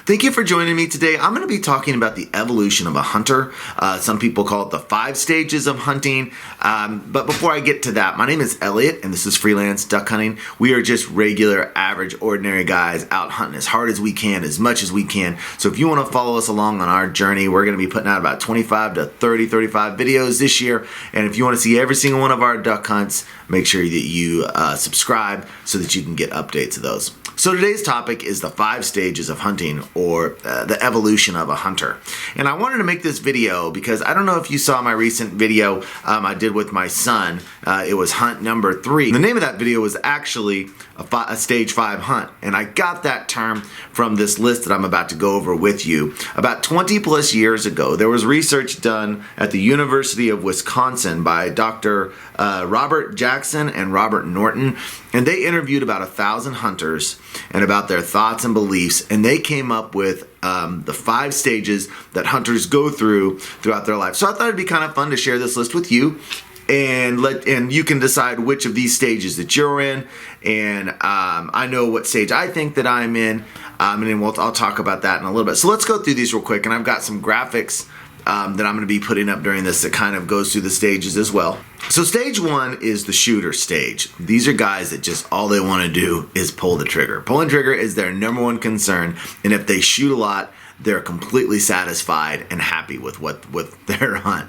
Thank you for joining me today. I'm going to be talking about the evolution of a hunter. Some people call it the 5 stages of hunting. But before I get to that, my name is Elliot, and this is Freelance Duck Hunting. We are just regular, average, ordinary guys out hunting as hard as we can, as much as we can. So if you want to follow us along on our journey, we're going to be putting out about 25 to 35 videos this year. And if you want to see every single one of our duck hunts, make sure that you subscribe so that you can get updates of those. So today's topic is the 5 stages of hunting, or the evolution of a hunter. And I wanted to make this video because I don't know if you saw my recent video I did with my son. It was hunt number 3. The name of that video was actually a stage 5 hunt. And I got that term from this list that I'm about to go over with you. About 20 plus years ago, there was research done at the University of Wisconsin by Dr. Robert Jackson and Robert Norton. And they interviewed about 1,000 hunters and about their thoughts and beliefs. And they came up with the 5 stages that hunters go throughout their life. So I thought it'd be kind of fun to share this list with you. And you can decide which of these stages that you're in, and I know what stage I think that I'm in, and then I'll talk about that in a little bit. So let's go through these real quick, and I've got some graphics that I'm going to be putting up during this that kind of goes through the stages as well. So stage 1 is the shooter stage. These are guys that just all they want to do is pull the trigger. Pulling trigger is their number one concern, and if they shoot a lot, they're completely satisfied and happy with their hunt.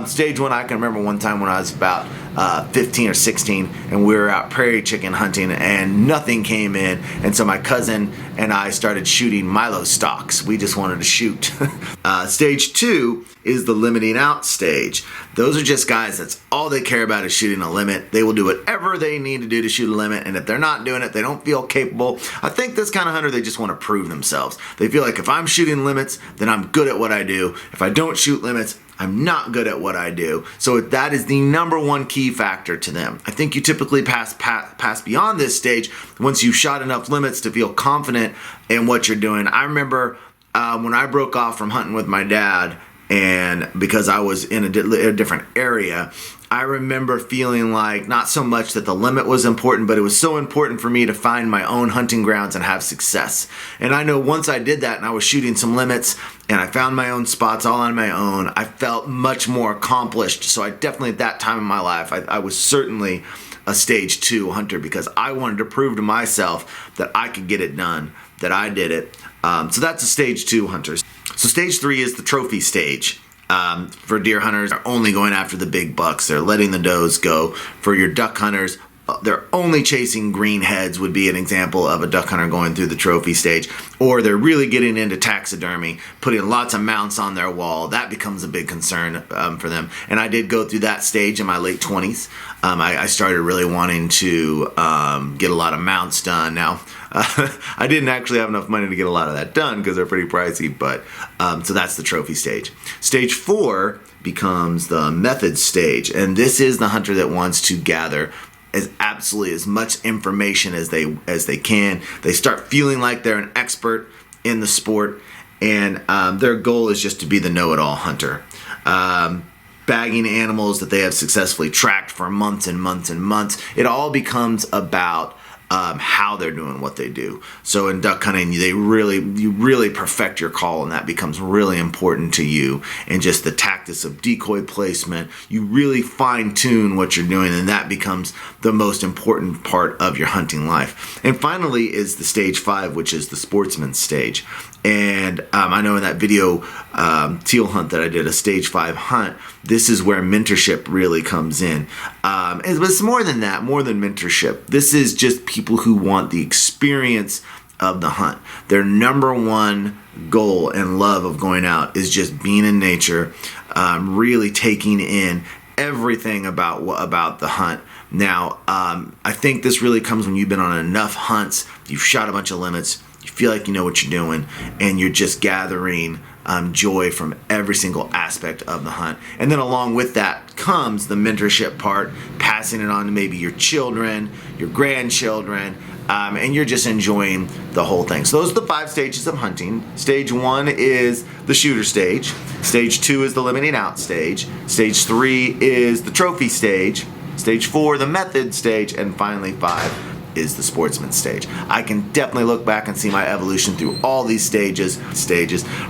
Stage 1, I can remember one time when I was about 15 or 16, and we were out prairie chicken hunting, and nothing came in, and so my cousin and I started shooting Milo stalks. We just wanted to shoot. Stage 2 is the limiting out stage. Those are just guys that's all they care about is shooting a limit. They will do whatever they need to do to shoot a limit, and if they're not doing it, they don't feel capable. I think this kind of hunter, they just want to prove themselves. They feel like if I'm shooting limits, then I'm good at what I do. If I don't shoot limits, I'm not good at what I do. So that is the number one key factor to them. I think you typically pass beyond this stage once you've shot enough limits to feel confident in what you're doing. I remember when I broke off from hunting with my dad, and because I was in a different area, I remember feeling like not so much that the limit was important, but it was so important for me to find my own hunting grounds and have success. And I know once I did that and I was shooting some limits and I found my own spots all on my own, I felt much more accomplished. So I definitely, at that time in my life, I was certainly a stage 2 hunter because I wanted to prove to myself that I could get it done, that I did it. So that's a stage 2 hunter. So stage 3 is the trophy stage. For deer hunters, they're only going after the big bucks. They're letting the does go. For your duck hunters, they're only chasing green heads would be an example of a duck hunter going through the trophy stage. Or they're really getting into taxidermy, putting lots of mounts on their wall. That becomes a big concern for them. And I did go through that stage in my late 20s. I started really wanting to get a lot of mounts done. Now, I didn't actually have enough money to get a lot of that done because they're pretty pricey, but so that's the trophy stage. Stage 4 becomes the method stage, and this is the hunter that wants to gather absolutely as much information as they can. They start feeling like they're an expert in the sport, and their goal is just to be the know-it-all hunter. Bagging animals that they have successfully tracked for months and months and months. It all becomes about how they're doing what they do. So in duck hunting, you really perfect your call, and that becomes really important to you. And just the tactics of decoy placement, you really fine tune what you're doing, and that becomes the most important part of your hunting life. And finally is the stage 5, which is the sportsman stage. And I know in that video teal hunt that I did, a stage 5 hunt, this is where mentorship really comes in. It's more than that, more than mentorship. This is just people who want the experience of the hunt. Their number one goal and love of going out is just being in nature, really taking in everything about the hunt. Now, I think this really comes when you've been on enough hunts, you've shot a bunch of limits, you feel like you know what you're doing, and you're just gathering joy from every single aspect of the hunt. And then along with that comes the mentorship part, passing it on to maybe your children, your grandchildren, and you're just enjoying the whole thing. So those are the 5 stages of hunting. Stage 1 is the shooter stage. Stage 2 is the limiting out stage. Stage 3 is the trophy stage. Stage 4, the method stage. And finally 5 is the Sportsman stage. I can definitely look back and see my evolution through all these stages.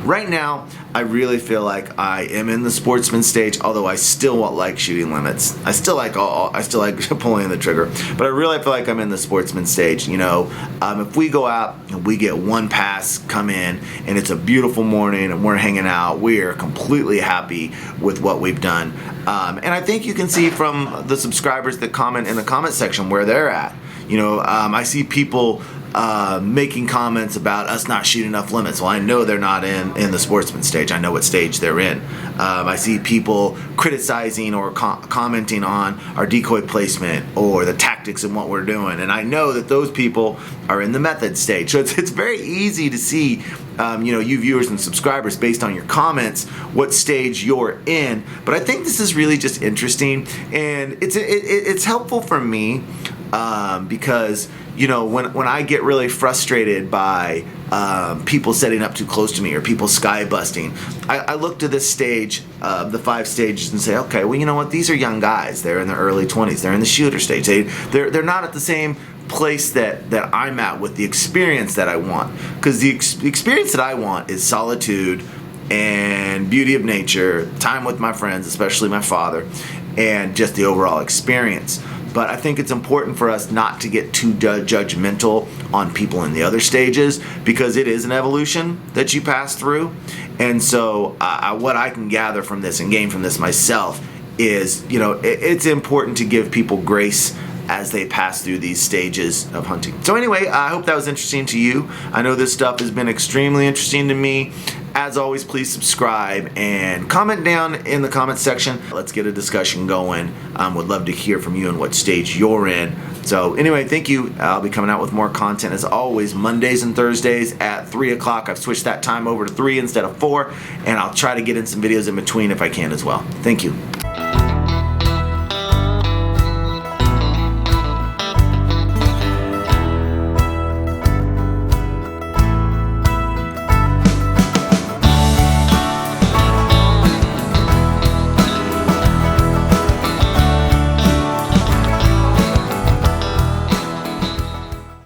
Right now, I really feel like I am in the Sportsman stage, although I still like shooting limits. I still like pulling the trigger, but I really feel like I'm in the Sportsman stage. If we go out and we get one pass come in and it's a beautiful morning and we're hanging out, we are completely happy with what we've done. And I think you can see from the subscribers that comment in the comment section where they're at. I see people making comments about us not shooting enough limits. Well, I know they're not in the Sportsman stage. I know what stage they're in. I see people criticizing or commenting on our decoy placement or the tactics and what we're doing, and I know that those people are in the method stage. So it's very easy to see, you viewers and subscribers, based on your comments, what stage you're in. But I think this is really just interesting, and it's helpful for me because when I get really frustrated by people setting up too close to me or people sky busting, I look to this stage, the 5 stages, and say, okay, well, you know what? These are young guys. They're in their early 20s. They're in the shooter stage. They're not at the same place that I'm at with the experience that I want. Because the experience that I want is solitude and beauty of nature, time with my friends, especially my father, and just the overall experience. But I think it's important for us not to get too judgmental on people in the other stages, because it is an evolution that you pass through. And so what I can gather from this and gain from this myself is, it's important to give people grace as they pass through these stages of hunting. So anyway, I hope that was interesting to you. I know this stuff has been extremely interesting to me. As always, please subscribe and comment down in the comment section. Let's get a discussion going. Would love to hear from you and what stage you're in. So anyway, thank you. I'll be coming out with more content as always, Mondays and Thursdays at 3 o'clock. I've switched that time over to 3 instead of 4, and I'll try to get in some videos in between if I can as well. Thank you.